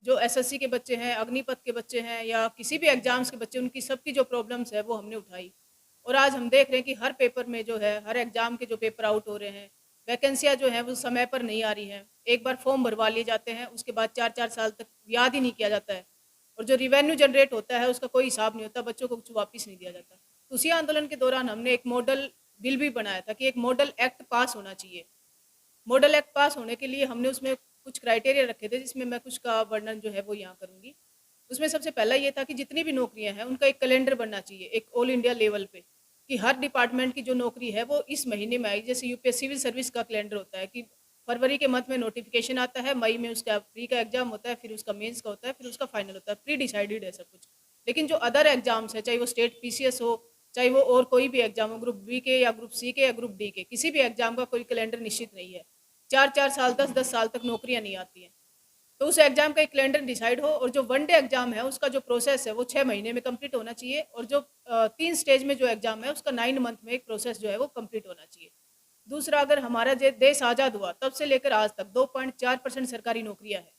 जो एसएससी के बच्चे हैं, अग्निपथ के बच्चे हैं या किसी भी एग्ज़ाम्स के बच्चे, उनकी सबकी जो प्रॉब्लम्स है वो हमने उठाई। और आज हम देख रहे हैं कि हर पेपर में जो है, हर एग्ज़ाम के जो पेपर आउट हो रहे हैं, वैकेंसियाँ जो हैं वो समय पर नहीं आ रही हैं। एक बार फॉर्म भरवा लिए जाते हैं, उसके बाद 4-4 साल तक याद ही नहीं किया जाता है। और जो रिवेन्यू जनरेट होता है उसका कोई हिसाब नहीं होता, बच्चों को कुछ वापस नहीं दिया जाता। तो उसी आंदोलन के दौरान हमने एक मॉडल बिल भी बनाया था कि एक मॉडल एक्ट पास होना चाहिए। मॉडल एक्ट पास होने के लिए हमने उसमें कुछ क्राइटेरिया रखे थे, जिसमें मैं कुछ का वर्णन जो है वो यहाँ करूँगी। उसमें सबसे पहला ये था कि जितनी भी नौकरियाँ हैं उनका एक कैलेंडर बनना चाहिए, एक ऑल इंडिया लेवल पे, कि हर डिपार्टमेंट की जो नौकरी है वो इस महीने में आई। जैसे यूपीएस सिविल सर्विस का कैलेंडर होता है कि फरवरी के मंथ में नोटिफिकेशन आता है, मई में उसका प्री का एग्जाम होता है, फिर उसका मेंस का होता है, फिर उसका फाइनल होता है, प्री डिसाइडेड है सब कुछ। लेकिन जो अदर एग्जाम्स है, चाहे वो स्टेट पीसीएस हो, चाहे वो और कोई भी एग्जाम हो, ग्रुप बी के या ग्रुप सी के या ग्रुप डी के, किसी भी एग्जाम का कोई कैलेंडर निश्चित नहीं है। 4-4 साल, 10-10 साल तक नौकरियां नहीं आती हैं। तो उस एग्जाम का एक कैलेंडर डिसाइड हो, और जो वन डे एग्जाम है उसका जो प्रोसेस है वो 6 महीने में कंप्लीट होना चाहिए, और जो 3 स्टेज में जो एग्जाम है उसका 9 मंथ में एक प्रोसेस जो है वो कंप्लीट होना चाहिए। दूसरा, अगर हमारा देश आज़ाद हुआ तब से लेकर आज तक 2.4% सरकारी नौकरियां हैं,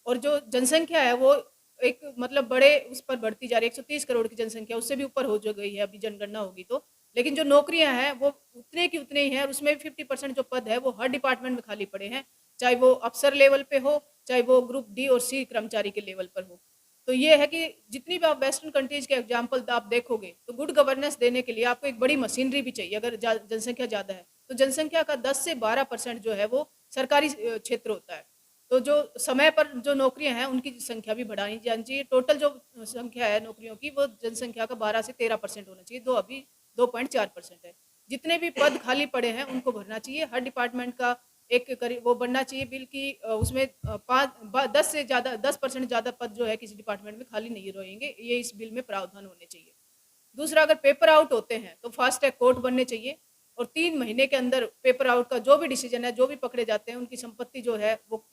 और जो जनसंख्या है वो एक मतलब बड़े उस पर बढ़ती जा रही है, 130 करोड़ की जनसंख्या, उससे भी ऊपर हो जो गई है अभी जनगणना होगी तो। लेकिन जो नौकरियां हैं वो उतने की उतने ही हैं, और उसमें भी 50% जो पद है वो हर डिपार्टमेंट में खाली पड़े हैं, चाहे वो अफसर लेवल पे हो, चाहे वो ग्रुप डी और सी कर्मचारी के लेवल पर हो। तो ये है कि जितनी भी आप वेस्टर्न कंट्रीज के एग्जाम्पल आप देखोगे, तो गुड गवर्नेंस देने के लिए आपको एक बड़ी मशीनरी भी चाहिए। अगर जनसंख्या ज़्यादा है तो जनसंख्या का 10 से 12% जो है वो सरकारी क्षेत्र होता है। तो जो समय पर जो नौकरियां हैं उनकी संख्या भी बढ़ानी जानी चाहिए। टोटल जो संख्या है नौकरियों की वो जनसंख्या का 12 से 13% होना चाहिए, दो अभी 2.4% है। जितने भी पद खाली पड़े हैं उनको भरना चाहिए। हर डिपार्टमेंट का एक करीब वो बनना चाहिए बिल की, उसमें 10% ज़्यादा पद जो है किसी डिपार्टमेंट में खाली नहीं रहेंगे, ये इस बिल में प्रावधान होने चाहिए। दूसरा, अगर पेपर आउट होते हैं तो फास्ट ट्रैक कोर्ट बनने चाहिए, और 3 महीने के अंदर पेपर आउट का जो भी डिसीजन है, जो भी पकड़े जाते हैं उनकी संपत्ति जो है वो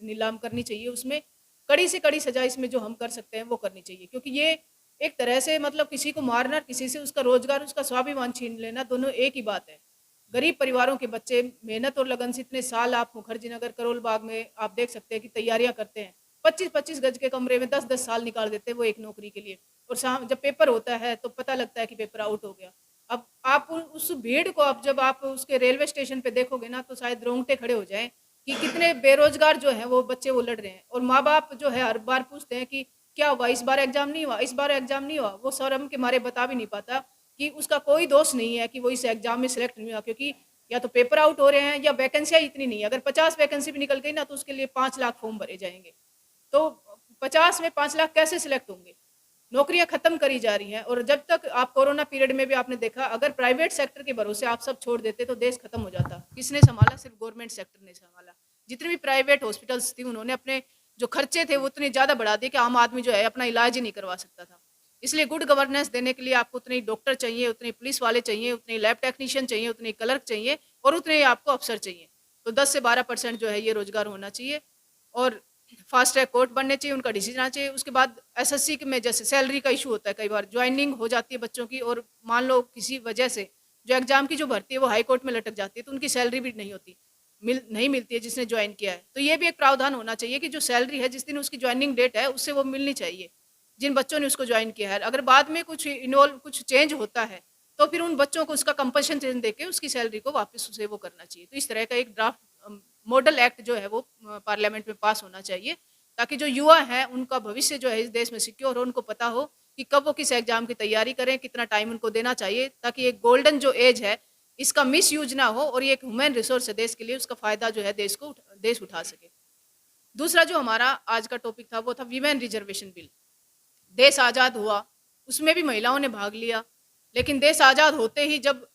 नीलाम करनी चाहिए। उसमें कड़ी से कड़ी सजा इसमें जो हम कर सकते हैं वो करनी चाहिए, क्योंकि ये एक तरह से मतलब किसी को मारना, किसी से उसका रोजगार, उसका स्वाभिमान छीन लेना, दोनों एक ही बात है। गरीब परिवारों के बच्चे मेहनत और लगन से इतने साल, आप मुखर्जी नगर करोल बाग में आप देख सकते हैं कि तैयारियां करते हैं, 25-25 गज के कमरे में 10-10 साल निकाल देते हैं वो एक नौकरी के लिए, और शाम जब पेपर होता है तो पता लगता है कि पेपर आउट हो गया। अब आप उस भीड़ को, अब जब आप उसके रेलवे स्टेशन पे देखोगे ना तो शायद रोंगटे खड़े हो जाएं कि कितने बेरोजगार जो हैं वो बच्चे वो लड़ रहे हैं, और माँ बाप जो है हर बार पूछते हैं कि क्या हुआ, इस बार एग्जाम नहीं हुआ, इस बार एग्जाम नहीं हुआ। वो शर्म के मारे बता भी नहीं पाता कि उसका कोई दोष नहीं है कि वो इस एग्जाम में सिलेक्ट नहीं हुआ, क्योंकि या तो पेपर आउट हो रहे हैं या वैकेंसियां इतनी नहीं है। अगर 50 वैकेंसी भी निकल गई ना तो उसके लिए 5 लाख फॉर्म भरे जाएंगे। तो 50 में 5 लाख कैसे सिलेक्ट होंगे? नौकरियां खत्म करी जा रही हैं। और जब तक आप कोरोना पीरियड में भी आपने देखा, अगर प्राइवेट सेक्टर के भरोसे आप सब छोड़ देते तो देश खत्म हो जाता। किसने संभाला? सिर्फ गवर्नमेंट सेक्टर ने संभाला। जितनी भी प्राइवेट हॉस्पिटल्स थी उन्होंने अपने जो खर्चे थे वो उतने ज्यादा बढ़ा दिए कि आम आदमी जो है अपना इलाज ही नहीं करवा सकता था। इसलिए गुड गवर्नेंस देने के लिए आपको उतने डॉक्टर चाहिए, उतने पुलिस वाले चाहिए, उतने लैब टेक्नीशियन चाहिए, उतने क्लर्क चाहिए, और उतने ही आपको अफसर चाहिए। तो 10 से 12% जो है ये रोजगार होना चाहिए, और फास्ट ट्रैक कोर्ट बनने चाहिए, उनका डिसीजन आना चाहिए। उसके बाद एसएससी में जैसे सैलरी का इशू होता है, कई बार ज्वाइनिंग हो जाती है बच्चों की, और मान लो किसी वजह से जो एग्जाम की जो भर्ती है वो हाई कोर्ट में लटक जाती है, तो उनकी सैलरी भी नहीं होती, नहीं मिलती है जिसने ज्वाइन किया है। तो ये भी एक प्रावधान होना चाहिए कि जो सैलरी है जिस दिन उसकी ज्वाइनिंग डेट है उससे वो मिलनी चाहिए, जिन बच्चों ने उसको ज्वाइन किया है। अगर बाद में कुछ इन्वॉल्व कुछ चेंज होता है तो फिर उन बच्चों को उसका कंपनसेशन चेंज देके उसकी सैलरी को वापस उसे वो करना चाहिए। तो इस तरह का एक ड्राफ्ट मॉडल एक्ट जो है वो पार्लियामेंट में पास होना चाहिए, ताकि जो युवा हैं उनका भविष्य जो है इस देश में सिक्योर हो, उनको पता हो कि कब वो किस एग्जाम की तैयारी करें, कितना टाइम उनको देना चाहिए, ताकि एक गोल्डन जो एज है इसका मिस यूज ना हो, और ये एक ह्यूमन रिसोर्स है देश के लिए, उसका फायदा जो है देश उठा सके। दूसरा जो हमारा आज का टॉपिक था वो था वीमेन रिजर्वेशन बिल। देश आज़ाद हुआ, उसमें भी महिलाओं ने भाग लिया, लेकिन देश आज़ाद होते ही जब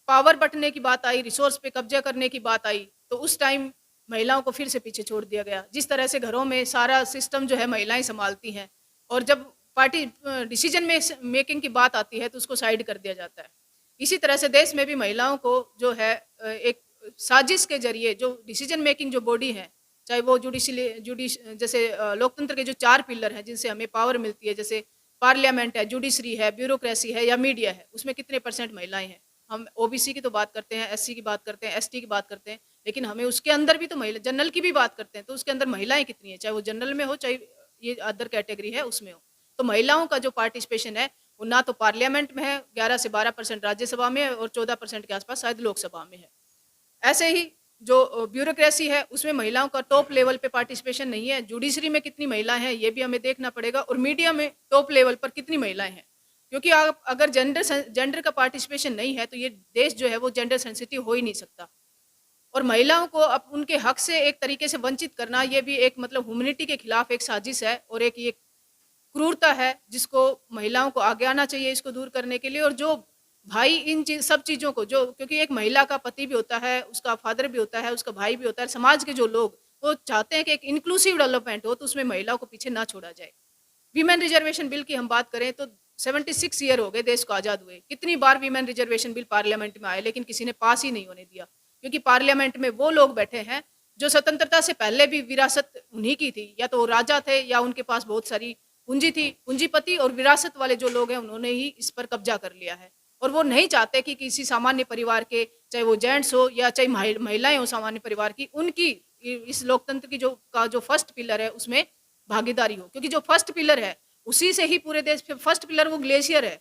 पावर बँटने की बात आई, रिसोर्स पे कब्ज़ा करने की बात आई, तो उस टाइम महिलाओं को फिर से पीछे छोड़ दिया गया। जिस तरह से घरों में सारा सिस्टम जो है महिलाएँ सँभालती हैं, और जब पार्टी डिसीजन मेकिंग की बात आती है तो उसको साइड कर दिया जाता है। इसी तरह से देश में भी महिलाओं को जो है एक साजिश के ज़रिए जो डिसीजन मेकिंग जो बॉडी है, चाहे वो जैसे लोकतंत्र के जो 4 पिलर हैं जिनसे हमें पावर मिलती है, जैसे पार्लियामेंट है, जुडिशरी है, ब्यूरोक्रेसी है या मीडिया है, उसमें कितने परसेंट महिलाएँ हैं। हम ओबीसी की तो बात करते हैं, एससी की बात करते हैं, एसटी की बात करते हैं, लेकिन हमें उसके अंदर भी तो महिला जनरल की भी बात करते हैं, तो उसके अंदर महिलाएँ कितनी हैं, चाहे वो जनरल में हो, चाहे ये अदर कैटेगरी है उसमें हो। तो महिलाओं का जो पार्टिसिपेशन है वो ना तो पार्लियामेंट में है, 11 से 12% राज्यसभा में है और 14% के आसपास शायद लोकसभा में है। ऐसे ही जो ब्यूरोक्रेसी है उसमें महिलाओं का टॉप लेवल पे पार्टिसिपेशन नहीं है। जुडिशरी में कितनी महिलाएं हैं ये भी हमें देखना पड़ेगा, और मीडिया में टॉप लेवल पर कितनी महिलाएं हैं, क्योंकि आप अगर जेंडर का पार्टिसिपेशन नहीं है तो ये देश जो है वो जेंडर सेंसिटिव हो ही नहीं सकता। और महिलाओं को अब उनके हक से एक तरीके से वंचित करना, ये भी एक मतलब ह्यूमैनिटी के खिलाफ एक साजिश है और एक ये क्रूरता है जिसको महिलाओं को आगे आना चाहिए इसको दूर करने के लिए। और जो भाई इन सब चीज़ों को जो, क्योंकि एक महिला का पति भी होता है, उसका फादर भी होता है, उसका भाई भी होता है, समाज के जो लोग वो चाहते हैं कि एक इंक्लूसिव डेवलपमेंट हो, तो उसमें महिलाओं को पीछे ना छोड़ा जाए। वीमेन रिजर्वेशन बिल की हम बात करें तो 76 ईयर हो गए देश को आज़ाद हुए, कितनी बार वीमेन रिजर्वेशन बिल पार्लियामेंट में आए लेकिन किसी ने पास ही नहीं होने दिया, क्योंकि पार्लियामेंट में वो लोग बैठे हैं जो स्वतंत्रता से पहले भी विरासत उन्हीं की थी, या तो वो राजा थे या उनके पास बहुत सारी पूंजी थी। पूंजीपति और विरासत वाले जो लोग हैं उन्होंने ही इस पर कब्जा कर लिया है, और वो नहीं चाहते कि किसी सामान्य परिवार के, चाहे वो जेंट्स हो या चाहे महिलाएं हो सामान्य परिवार की, उनकी इस लोकतंत्र की जो फर्स्ट पिलर है उसमें भागीदारी हो, क्योंकि जो फर्स्ट पिलर है उसी से ही पूरे देश, फर्स्ट पिलर वो ग्लेशियर है।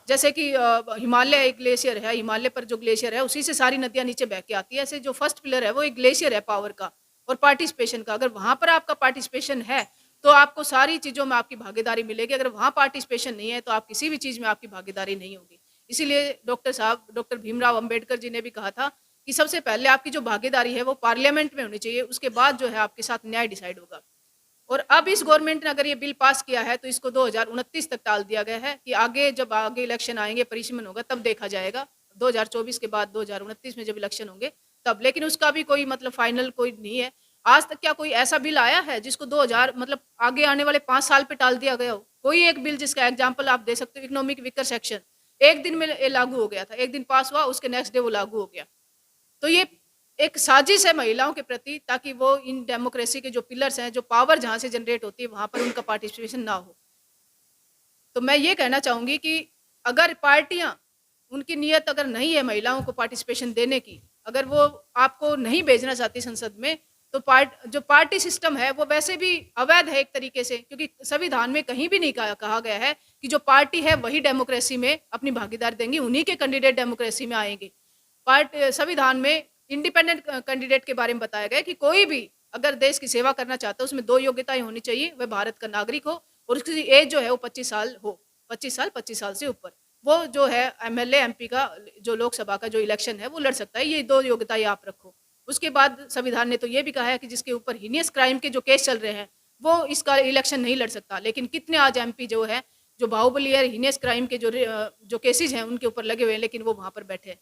जैसे कि हिमालय एक ग्लेशियर है, हिमालय पर जो ग्लेशियर है उसी से सारी नदियां नीचे बह के आती है, ऐसे जो फर्स्ट पिलर है वो एक ग्लेशियर है पावर का और पार्टिसिपेशन का। अगर वहां पर आपका पार्टिसिपेशन है तो आपको सारी चीजों में आपकी भागीदारी मिलेगी, अगर वहां पार्टिसिपेशन नहीं है तो आप किसी भी चीज में आपकी भागीदारी नहीं होगी। इसीलिए डॉक्टर भीमराव अंबेडकर जी ने भी कहा था कि सबसे पहले आपकी जो भागीदारी है वो पार्लियामेंट में होनी चाहिए, उसके बाद जो है आपके साथ न्याय डिसाइड होगा। और अब इस गवर्नमेंट ने अगर ये बिल पास किया है तो इसको 2029 तक टाल दिया गया है कि आगे जब आगे इलेक्शन आएंगे, परिसीमन होगा, तब देखा जाएगा। 2024 के बाद 2029 में जब इलेक्शन होंगे तब, लेकिन उसका भी कोई मतलब फाइनल कोई नहीं है। आज तक क्या कोई ऐसा बिल आया है जिसको 2000 मतलब आगे आने वाले 5 साल पे टाल दिया गया हो? कोई एक बिल जिसका एग्जाम्पल आप दे सकते हो, इकोनॉमिक वीकर सेक्शन एक दिन में लागू हो गया था, एक दिन पास हुआ, उसके नेक्स्ट डे वो लागू हो गया। तो ये एक साजिश है महिलाओं के प्रति, ताकि वो इन डेमोक्रेसी के जो पिलर्स हैं, जो पावर जहाँ से जनरेट होती है वहाँ पर उनका पार्टिसिपेशन ना हो। तो मैं ये कहना चाहूँगी कि अगर पार्टियाँ, उनकी नीयत अगर नहीं है महिलाओं को पार्टिसिपेशन देने की, अगर वो आपको नहीं भेजना चाहती संसद में, तो जो पार्टी सिस्टम है वो वैसे भी अवैध है एक तरीके से, क्योंकि संविधान में कहीं भी नहीं कहा गया है कि जो पार्टी है वही डेमोक्रेसी में अपनी भागीदारी देंगी, उन्हीं के कैंडिडेट डेमोक्रेसी में आएंगे। संविधान में इंडिपेंडेंट कैंडिडेट के बारे में बताया गया कि कोई भी अगर देश की सेवा करना चाहता है उसमें 2 योग्यताएं होनी चाहिए, वह भारत का नागरिक हो और उसकी एज जो है वो 25 साल हो, 25 साल से ऊपर। वो जो है एमएलए एमपी का जो लोकसभा का जो इलेक्शन है वो लड़ सकता है, ये 2 योग्यताएं आप रखो। उसके बाद संविधान ने तो ये भी कहा है कि जिसके ऊपर हीनियस क्राइम के जो केस चल रहे हैं वो इसका इलेक्शन नहीं लड़ सकता। लेकिन कितने आज एमपी जो है, जो बाहुबली है, हीनियस क्राइम के जो केसेज हैं उनके ऊपर लगे हुए हैं, लेकिन वो वहां पर बैठे हैं।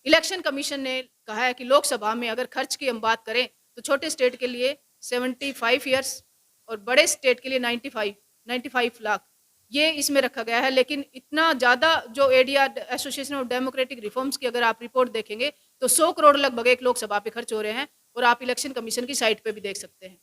इलेक्शन कमीशन ने कहा है कि लोकसभा में अगर खर्च की हम बात करें तो छोटे स्टेट के लिए 75 ईयर्स और बड़े स्टेट के लिए 95 लाख ये इसमें रखा गया है। लेकिन इतना ज़्यादा जो ADR association of democratic reforms की अगर आप रिपोर्ट देखेंगे तो 100 करोड़ लगभग एक लोकसभा पे खर्च हो रहे हैं, और आप इलेक्शन कमीशन की साइट पे भी देख सकते हैं।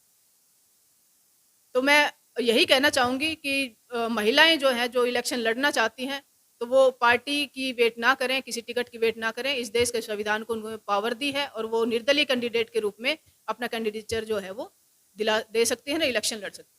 तो मैं यही कहना चाहूँगी कि महिलाएं जो हैं, जो इलेक्शन लड़ना चाहती हैं, तो वो पार्टी की वेट ना करें, किसी टिकट की वेट ना करें। इस देश के संविधान को उनको पावर दी है और वो निर्दलीय कैंडिडेट के रूप में अपना कैंडिडेचर जो है वो दे सकती है ना, इलेक्शन लड़ सकती है।